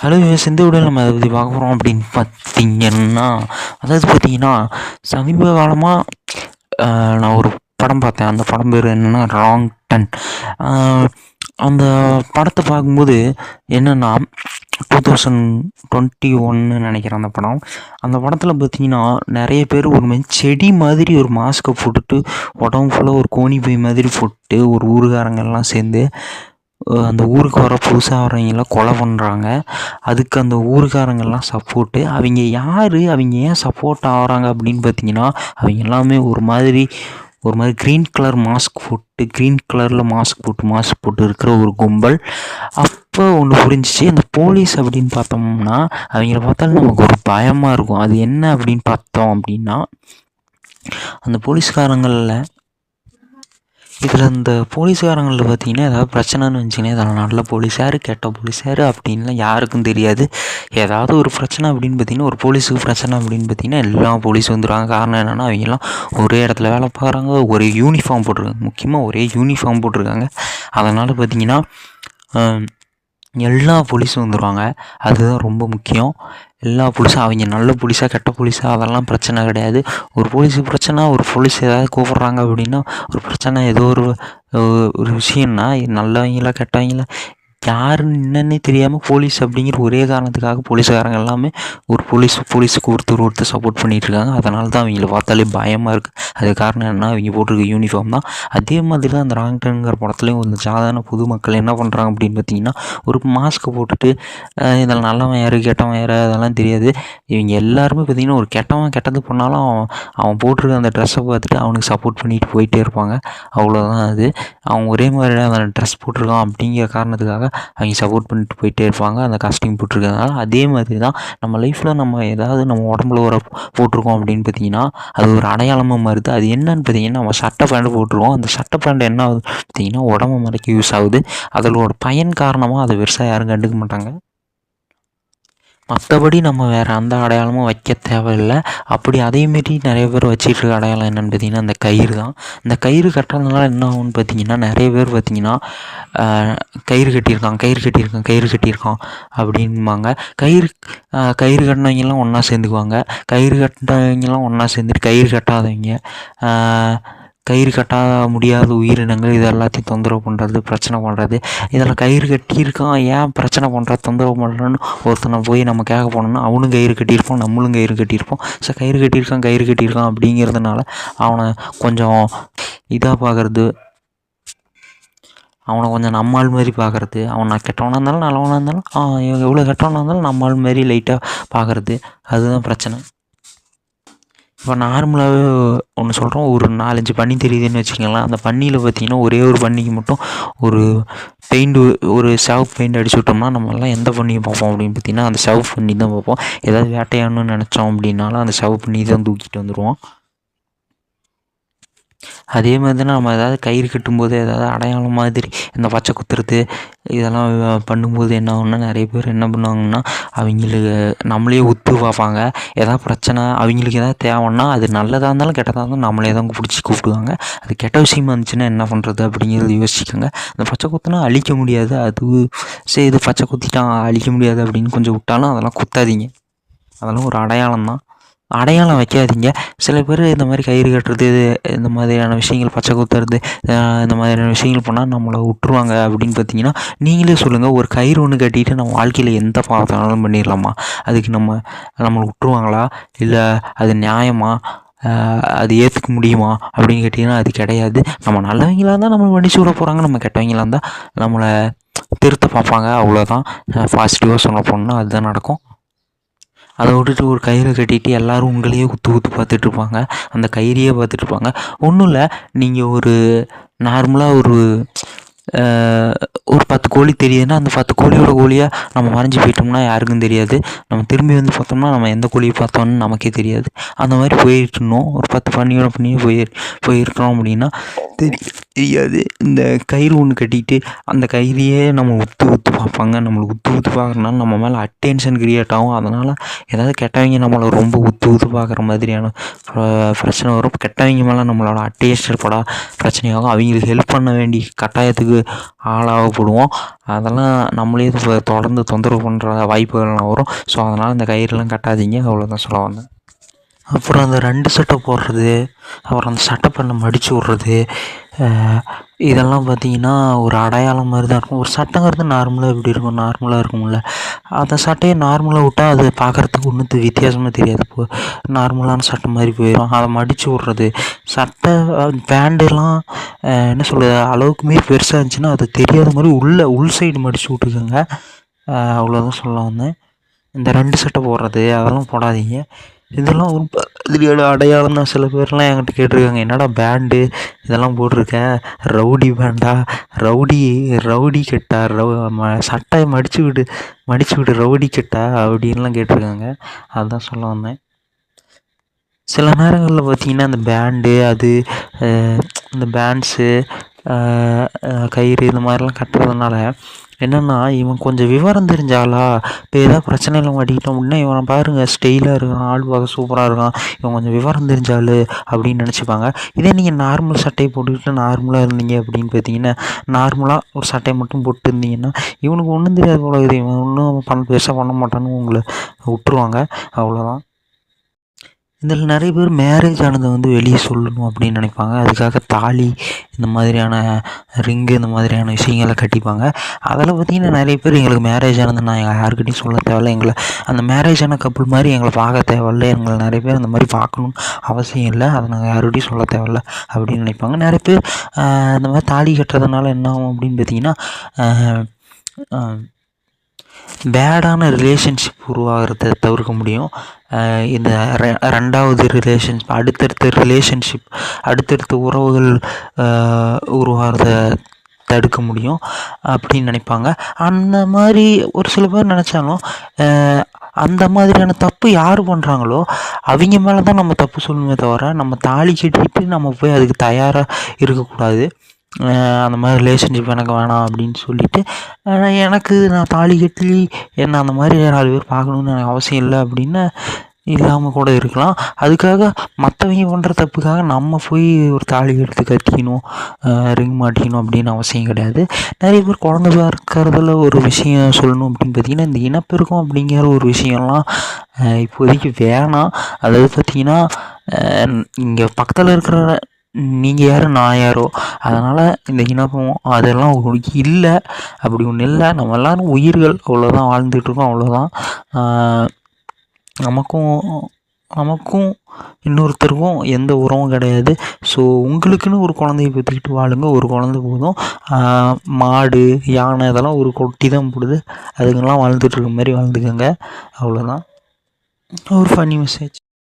Hello இந்த வீடியோவில் நம்ம அதை பற்றி பார்க்க போகிறோம் அப்படின்னு பார்த்தீங்கன்னா, அதாவது பார்த்தீங்கன்னா சமீப காலமாக நான் ஒரு படம் பார்த்தேன். அந்த படம் பேர் என்னென்னா ராங் டன். அந்த படத்தை பார்க்கும்போது என்னென்னா 2021 நினைக்கிறேன் அந்த படம். அந்த படத்தில் பார்த்தீங்கன்னா நிறைய பேர் ஒரு மாதிரி செடி மாதிரி ஒரு மாஸ்க்கை போட்டுட்டு உடம்பு ஃபுல்லாக ஒரு கோணி பை மாதிரி போட்டு ஒரு ஊருக்காரங்கெல்லாம் சேர்ந்து அந்த ஊருக்கு வர புதுசாக வரவங்களாம் கொலை பண்ணுறாங்க. அதுக்கு அந்த ஊருக்காரங்கெல்லாம் சப்போர்ட்டு. அவங்க யார், அவங்க ஏன் சப்போர்ட் ஆகிறாங்க அப்படின்னு பார்த்தீங்கன்னா, அவங்க எல்லாமே ஒரு மாதிரி க்ரீன் கலர் மாஸ்க் போட்டு இருக்கிற ஒரு கும்பல். அப்போ ஒன்று புரிஞ்சிச்சு, அந்த போலீஸ் அப்படின்னு பார்த்தோம்னா அவங்கள பார்த்தாலும் நமக்கு ஒரு பயமாக இருக்கும். அது என்ன அப்படின்னு பார்த்தோம் அப்படின்னா, அந்த போலீஸ்காரங்களில் இந்த போலீஸ்காரங்களில் பார்த்திங்கன்னா ஏதாவது பிரச்சனைன்னு வந்துச்சுன்னா இதில் நல்ல போலீஸ் யார், கெட்ட போலீஸ் யார் அப்படின்லாம் யாருக்கும் தெரியாது. ஏதாவது ஒரு பிரச்சனை அப்படின்னு பார்த்திங்கன்னா, ஒரு போலீஸுக்கு பிரச்சனை அப்படின்னு பார்த்திங்கன்னா எல்லா போலீஸும் வந்துடுவாங்க. காரணம் என்னென்னா அவங்கெல்லாம் ஒரே இடத்துல வேலை பார்க்குறாங்க, ஒரே யூனிஃபார்ம் போட்டிருக்காங்க. முக்கியமாக ஒரே யூனிஃபார்ம் போட்டிருக்காங்க. அதனால் பார்த்திங்கன்னா எல்லா போலீஸும் வந்துடுவாங்க. அதுதான் ரொம்ப முக்கியம். எல்லா போலீஸும் அவங்க நல்ல போலீஸாக கெட்ட போலீஸாக அதெல்லாம் பிரச்சனை கிடையாது. ஒரு போலீஸுக்கு பிரச்சனை, ஒரு போலீஸ் ஏதாவது கூப்பிட்றாங்க அப்படின்னா, ஒரு பிரச்சனை ஏதோ ஒரு விஷயம்னா நல்லவங்களா கெட்டவங்களா யாருன்னு என்னன்னே தெரியாமல் போலீஸ் அப்படிங்கிற ஒரே காரணத்துக்காக போலீஸ்காரங்க எல்லாமே ஒரு போலீஸுக்கு ஒருத்தர் சப்போர்ட் பண்ணிகிட்ருக்காங்க. அதனால தான் அவங்கள பார்த்தாலே பயமாக இருக்குது. அது காரணம் என்ன, அவங்க போட்டிருக்க யூனிஃபார்ம் தான். அதே மாதிரி தான் அந்த ராங் டர்ன்ங்கிற படத்துலேயும் ஒரு சாதாரண பொதுமக்கள் என்ன பண்ணுறாங்க அப்படின்னு பார்த்தீங்கன்னா, ஒரு மாஸ்க்கை போட்டுட்டு இதில் நல்லவன் யார் கெட்டவன் யார் அதெல்லாம் தெரியாது. இவங்க எல்லாருமே பார்த்திங்கன்னா ஒரு கெட்டது பண்ணாலும் அவன் போட்டிருக்க அந்த ட்ரெஸ்ஸை பார்த்துட்டு அவனுக்கு சப்போர்ட் பண்ணிட்டு போயிட்டே இருப்பாங்க. அவ்வளோதான். அது அவன் ஒரே மாதிரி அந்த ட்ரெஸ் போட்டிருக்கான் அப்படிங்கிற காரணத்துக்காக அவங்க சப்போர்ட் பண்ணிட்டு போயிட்டே இருப்பாங்க, அந்த காஸ்டியூம் போட்டிருக்கிறதுனால. அதே மாதிரி தான் நம்ம லைஃப்பில் நம்ம ஏதாவது நம்ம உடம்புல ஒரு போட்டிருக்கோம் அப்படின்னு பார்த்தீங்கன்னா அது ஒரு அடையாளமாக மாறுது. அது என்னன்னு பார்த்தீங்கன்னா, நம்ம சட்டை பேண்ட் போட்டிருக்கோம். அந்த சட்டை பேண்ட் என்ன ஆகுது பார்த்தீங்கன்னா உடம்பு மறைக்க யூஸ் ஆகுது. அதோட பயன் காரணமாக அதை பெருசாக யாரும் கண்டுக்க மாட்டாங்க. மற்றபடி நம்ம வேறு அந்த அடையாளமும் வைக்க தேவையில்லை. அப்படி அதேமாரி நிறைய பேர் வச்சிட்ருக்க அடையாளம் என்னென்னு பார்த்திங்கன்னா அந்த கயிறு தான். இந்த கயிறு கட்டுறதுனால என்ன ஆகும்னு பார்த்திங்கன்னா, நிறைய பேர் பார்த்திங்கன்னா கயிறு கட்டியிருக்கான் அப்படின்பாங்க. கயிறு கட்டினவங்கெல்லாம் ஒன்றா சேர்ந்துக்குவாங்க. கயிறு சேர்ந்துட்டு கயிறு கட்ட முடியாத உயிரினங்கள் இது எல்லாத்தையும் தொந்தரவு பண்ணுறது, பிரச்சனை பண்ணுறது. இதில் கயிறு கட்டியிருக்கான், ஏன் பிரச்சனை பண்ணுற, தொந்தரவு பண்ணுறன்னு ஒருத்தனை போய் நம்ம கேட்க போனோம்னா அவனும் கயிறு கட்டியிருப்போம், நம்மளும் கயிறு கட்டியிருப்போம். ஸோ கயிறு கட்டியிருக்கான் அப்படிங்கிறதுனால அவனை கொஞ்சம் இதாக பார்க்குறது, அவனை கொஞ்சம் நம்மால் மாதிரி பார்க்குறது. அவன் கெட்டவனாக இருந்தாலும் நல்லவனாக இருந்தாலும் இவன் எவ்வளோ கெட்டவனாக இருந்தாலும் நம்மால் மாதிரி லைட்டாக பார்க்குறது. அதுதான் பிரச்சனை. இப்போ நார்மலாகவே ஒன்று சொல்கிறோம், ஒரு 4-5 பன்னி தெரியுதுன்னு வச்சுக்கோங்களேன். அந்த பன்னியில் பார்த்திங்கன்னா ஒரே ஒரு பன்னிக்கு மட்டும் ஒரு சிவப்பு பெயிண்ட் அடிச்சு விட்டோம்னா நம்மளாம் எந்த பன்னியை பார்ப்போம் அப்படின்னு பார்த்திங்கன்னா அந்த சிவப்பு பன்னி தான் பார்ப்போம். ஏதாவது வேட்டையாடணும்னு நினச்சோம் அப்படின்னாலும் அந்த சிவப்பு பன்னி தான் தூக்கிட்டு வந்துடுவோம். அதே மாதிரி தான் நம்ம ஏதாவது கயிறு கட்டும்போது ஏதாவது அடையாளம் மாதிரி இந்த பச்சை குத்துறது இதெல்லாம் பண்ணும்போது என்ன ஆகும்னா, நிறைய பேர் என்ன பண்ணுவாங்கன்னா அவங்களுக்கு நம்மளே உத்து பார்ப்பாங்க. எதாவது பிரச்சனை அவங்களுக்கு எதாவது தேவைன்னா அது நல்லதாக இருந்தாலும் கெட்டதாக இருந்தாலும் நம்மளே தான் பிடிச்சி கூப்பிடுவாங்க. அது கெட்ட விஷயமா இருந்துச்சுன்னா என்ன பண்ணுறது அப்படிங்கிறது யோசிச்சுக்கோங்க. அந்த பச்சை குத்துனா அழிக்க முடியாது, அது சரி இது பச்சை குத்திட்டான் அழிக்க முடியாது அப்படின்னு கொஞ்சம் விட்டாலும் அதெல்லாம் குத்தாதீங்க. அதெல்லாம் ஒரு அடையாளம் தான். அடையாளம் வைக்காதீங்க. சில பேர் இந்த மாதிரி கயிறு கட்டுறது, இந்த மாதிரியான விஷயங்கள், பச்சை குத்துறது, இந்த மாதிரியான விஷயங்கள் பண்ணால் நம்மளை விட்டுருவாங்க அப்படின்னு பார்த்தீங்கன்னா நீங்களே சொல்லுங்கள். ஒரு கயிறு ஒன்று கட்டிட்டு நம்ம வாழ்க்கையில் எந்த பாவத்தினாலும் பண்ணிடலாமா? அதுக்கு நம்மளை விட்டுருவாங்களா? இல்லை அது நியாயமா? அது ஏற்றுக்க முடியுமா அப்படின்னு கேட்டிங்கன்னா அது கிடையாது. நம்ம நல்லவங்களாக இருந்தால் நம்மளை மன்னிச்சு விட போகிறாங்க, நம்ம கெட்டவங்களாக இருந்தால் நம்மளை திருத்த பார்ப்பாங்க. அவ்வளோதான். பாசிட்டிவாக சொல்ல போனால் அதுதான் நடக்கும். அதை விட்டுட்டு ஒரு கயிறை கட்டிட்டு எல்லோரும் உங்களையே குத்து பார்த்துட்ருப்பாங்க, அந்த கயிறையே பார்த்துட்ருப்பாங்க. ஒன்றும் இல்லை, நீங்கள் ஒரு நார்மலாக ஒரு 10 கோழி தெரியுதுன்னா அந்த 10 கோழியாக நம்ம மறைஞ்சி போயிட்டோம்னா யாருக்கும் தெரியாது. நம்ம திரும்பி வந்து பார்த்தோம்னா நம்ம எந்த கோழியை பார்த்தோன்னு நமக்கே தெரியாது. அந்த மாதிரி போயிட்டுருந்தோம். ஒரு 10 பன்னியோட போயிருக்கிறோம் அப்படின்னா தெரியாது. இந்த கயிறு ஒன்று கட்டிக்கிட்டு அந்த கயிறையே நம்ம உத்து உத்து பார்ப்பாங்க. நம்மளை உத்து உத்து பார்க்குறனால நம்ம மேலே அட்டென்ஷன் கிரியேட் ஆகும். அதனால் ஏதாவது கெட்டவங்க நம்மளை ரொம்ப உத்து உத்து பார்க்குற மாதிரியான பிரச்சனை வரும். கெட்டவங்க மேலே நம்மளோட அட்டென்ஷன் பட பிரச்சனையாகும். அவங்களுக்கு ஹெல்ப் பண்ண வேண்டிய கட்டாயத்துக்கு ஆளாகப்படுவோம். அதெல்லாம் நம்மளே தொடர்ந்து தொந்தரவு பண்ணுற வாய்ப்புகள்லாம் வரும். ஸோ அதனால் இந்த கயிறுலாம் கட்டாதீங்க. அவ்வளோதான் சொல்ல வந்தேன். அப்புறம் அந்த 2 சட்டை போடுறது, அப்புறம் அந்த சட்டை பண்ண மடித்து விட்றது, இதெல்லாம் பார்த்திங்கன்னா ஒரு அடையாளம் மாதிரி தான் இருக்கும். ஒரு சட்டைங்கிறது நார்மலாக எப்படி இருக்கும், நார்மலாக இருக்கும்ல. அந்த சட்டையை நார்மலாக விட்டால் அது பார்க்குறதுக்கு ஒன்றும் வித்தியாசமாக தெரியாது. இப்போது நார்மலான சட்டை மாதிரி போயிடும். அதை மடித்து விட்றது, சட்டை பேண்டெல்லாம் என்ன சொல்கிறது, அளவுக்கு மீறி பெருசாக இருந்துச்சுன்னா அது தெரியாத மாதிரி உள் சைடு மடித்து விட்டுக்கோங்க. அவ்வளோதான் சொல்ல வந்தேன். இந்த 2 சட்டை போடுறது அதெல்லாம் போடாதீங்க. இதெல்லாம் ஒரு மாதிரியான அடையாளம் தான். சில பேர்லாம் என்கிட்ட கேட்டிருக்காங்க, என்னடா பேண்டு இதெல்லாம் போட்டிருக்க, ரவுடி பேண்டா, ரவுடி கெட்டா, சட்டையை மடித்து விடு ரவுடி கெட்டா அப்படின்லாம் கேட்டிருக்காங்க. அதுதான் சொல்ல வந்தேன். சில நேரங்களில் பார்த்திங்கன்னா அந்த பேண்டு அது இந்த பேண்ட்ஸு கயிறு இந்த மாதிரிலாம் கட்டுறதுனால என்னென்னா, இவன் கொஞ்சம் விவரம் தெரிஞ்சாலா, இப்போ ஏதாவது பிரச்சனையில் மாட்டிக்கிட்டோம் அப்படின்னா, இவனை பாருங்கள் ஸ்டைலாக இருக்கான், ஆள் பார்க்க சூப்பராக இருக்கான், இவன் கொஞ்சம் விவரம் தெரிஞ்சால் அப்படின்னு நினச்சிப்பாங்க. இதே நீங்கள் நார்மல் சட்டையை போட்டுக்கிட்டு நார்மலாக இருந்தீங்க அப்படின்னு பார்த்தீங்கன்னா, நார்மலாக ஒரு சட்டையை மட்டும் போட்டு இருந்தீங்கன்னா, இவனுக்கு ஒன்றும் தெரியாது போல இது, இவன் ஒன்றும் பெருசாக பண்ண மாட்டான்னு உங்களை விட்டுருவாங்க. அவ்வளோதான். இதில் நிறைய பேர் மேரேஜ் ஆனதை வெளியே சொல்லணும் அப்படின்னு நினைப்பாங்க. அதுக்காக தாலி இந்த மாதிரியான ரிங்கு இந்த மாதிரியான விஷயங்களை கட்டிப்பாங்க. அதில் பார்த்திங்கன்னா நிறைய பேர் எங்களுக்கு மேரேஜ் ஆனது நான் யாருக்கிட்டையும் சொல்ல தேவையில்ல, எங்களை அந்த மேரேஜ் ஆன கப்புள் மாதிரி எங்களை பார்க்க தேவையில்ல, எங்களை நிறைய பேர் அந்த மாதிரி பார்க்கணுன்னு அவசியம் இல்லை, அதை நாங்கள் யாருக்கிட்டையும் சொல்ல தேவையில்ல அப்படின்னு நினைப்பாங்க. நிறைய பேர் இந்த மாதிரி தாலி கட்டுறதுனால என்ன ஆகும் அப்படின்னு பார்த்திங்கன்னா, பேடான ரிலேஷன்ஷிப் உருவாகிறத தவிர்க்க முடியும். இந்த ரெண்டாவது அடுத்தடுத்த உறவுகள் உருவாகிறத தடுக்க முடியும் அப்படின்னு நினைப்பாங்க. அந்த மாதிரி ஒரு சில பேர் நினச்சாலும் அந்த மாதிரியான தப்பு யார் பண்ணுறாங்களோ அவங்க மேலே தான் நம்ம தப்பு சொல்லணுமே தவிர, நம்ம தாலி கட்டிட்டு நம்ம போய் அதுக்கு தயாராக இருக்கக்கூடாது. அந்த மாதிரி ரிலேஷன்ஷிப் எனக்கு வேணாம் அப்படின்னு சொல்லிவிட்டு, நான் தாலி கட்டி என்ன அந்த மாதிரி 4 பேர் பார்க்கணுன்னு எனக்கு அவசியம் இல்லை அப்படின்னு இல்லாமல் கூட இருக்கலாம். அதுக்காக மற்றவங்க பண்ணுற தப்புக்காக நம்ம போய் ஒரு தாலி எடுத்து கட்டிக்கணும், ரிங் மாட்டிக்கணும் அப்படின்னு அவசியம் கிடையாது. நிறைய பேர் குழந்தை பிறக்கிறதுல ஒரு விஷயம் சொல்லணும் அப்படின்னு பார்த்திங்கன்னா, இந்த இனப்பெருக்கம் அப்படிங்கிற ஒரு விஷயம்லாம் இப்போதைக்கு வேணாம். அதாவது பார்த்திங்கன்னா, இங்கே பக்கத்தில் இருக்கிற நீங்கள் யார் நான் யாரோ, அதனால் இந்த இனப்பம் அதெல்லாம் இல்லை, அப்படி ஒன்றும் இல்லை. நம்ம எல்லோரும் உயிர்கள், அவ்வளோதான், வாழ்ந்துட்டுருக்கோம், அவ்வளோதான். நமக்கும் இன்னொருத்தருக்கும் எந்த உறவும் கிடையாது. ஸோ உங்களுக்குன்னு ஒரு குழந்தைய பெற்றுக்கிட்டு வாழுங்க. ஒரு குழந்தை போதும். மாடு, யானை இதெல்லாம் ஒரு கொட்டி தான் போடுது, அதுங்கெல்லாம் வாழ்ந்துட்டுருக்க மாதிரி வாழ்ந்துக்கோங்க. அவ்வளோதான். ஒரு ஃபன்னி மெசேஜ்.